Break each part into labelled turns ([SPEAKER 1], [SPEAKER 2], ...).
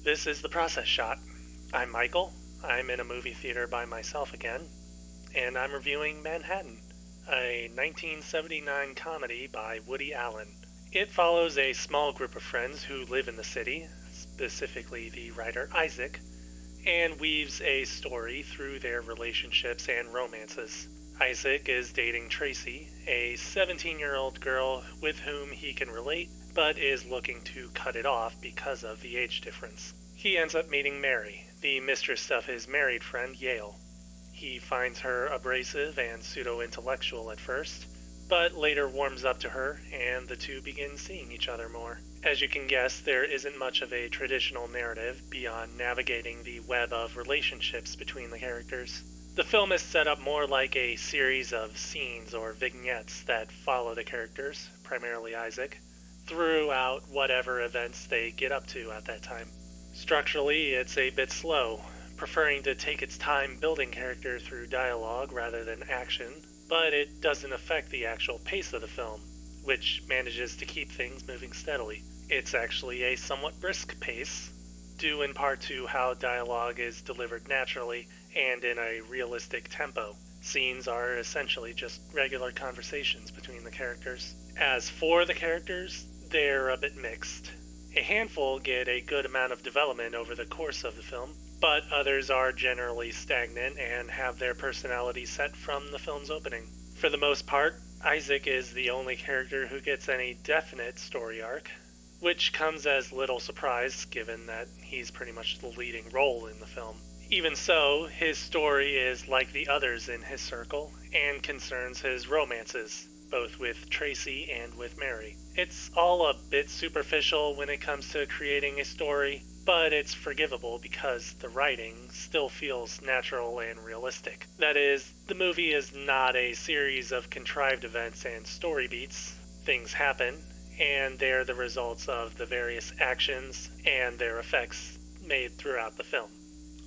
[SPEAKER 1] This is The Process Shot. I'm Michael. I'm in a movie theater by myself again, and I'm reviewing Manhattan, a 1979 comedy by Woody Allen. It follows a small group of friends who live in the city, specifically the writer Isaac, and weaves a story through their relationships and romances. Isaac is dating Tracy, a 17-year-old girl with whom he can relate, but is looking to cut it off because of the age difference. He ends up meeting Mary, the mistress of his married friend Yale. He finds her abrasive and pseudo-intellectual at first, but later warms up to her, and the two begin seeing each other more. As you can guess, there isn't much of a traditional narrative beyond navigating the web of relationships between the characters. The film is set up more like a series of scenes or vignettes that follow the characters, primarily Isaac, throughout whatever events they get up to at that time. Structurally, it's a bit slow, preferring to take its time building character through dialogue rather than action, but it doesn't affect the actual pace of the film, which manages to keep things moving steadily. It's actually a somewhat brisk pace, due in part to how dialogue is delivered naturally and in a realistic tempo. Scenes are essentially just regular conversations between the characters. As for the characters, they're a bit mixed. A handful get a good amount of development over the course of the film, but others are generally stagnant and have their personality set from the film's opening. For the most part, Isaac is the only character who gets any definite story arc, which comes as little surprise given that he's pretty much the leading role in the film. Even so, his story is like the others in his circle and concerns his romances, both with Tracy and with Mary. It's all a bit superficial when it comes to creating a story, but it's forgivable because the writing still feels natural and realistic. That is, the movie is not a series of contrived events and story beats. Things happen, and they're the results of the various actions and their effects made throughout the film.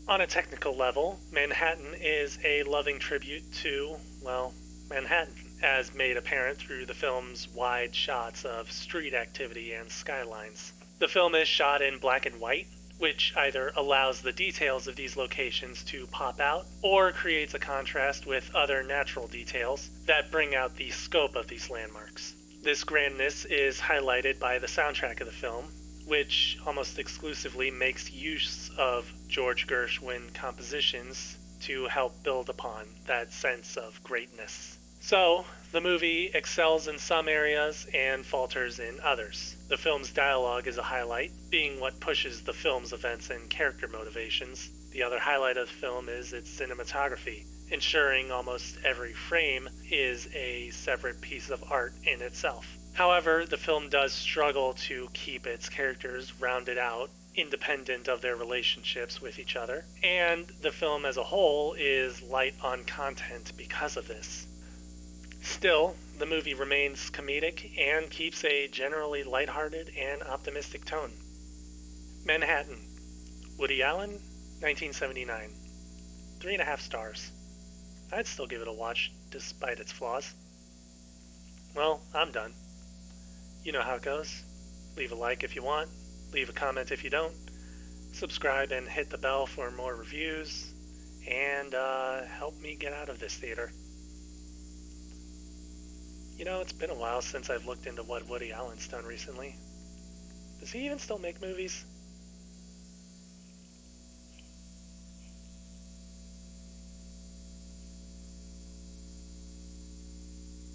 [SPEAKER 1] On a technical level, Manhattan is a loving tribute to, well, Manhattan, as made apparent through the film's wide shots of street activity and skylines. The film is shot in black and white, which either allows the details of these locations to pop out or creates a contrast with other natural details that bring out the scope of these landmarks. This grandness is highlighted by the soundtrack of the film, which almost exclusively makes use of George Gershwin compositions to help build upon that sense of greatness. So, the movie excels in some areas and falters in others. The film's dialogue is a highlight, being what pushes the film's events and character motivations. The other highlight of the film is its cinematography, ensuring almost every frame is a separate piece of art in itself. However, the film does struggle to keep its characters rounded out, independent of their relationships with each other, and the film as a whole is light on content because of this. Still, the movie remains comedic and keeps a generally lighthearted and optimistic tone. Manhattan, Woody Allen, 1979. 3.5 stars. I'd still give it a watch, despite its flaws. Well, I'm done. You know how it goes. Leave a like if you want, leave a comment if you don't, subscribe and hit the bell for more reviews, and help me get out of this theater. You know, it's been a while since I've looked into what Woody Allen's done recently. Does he even still make movies?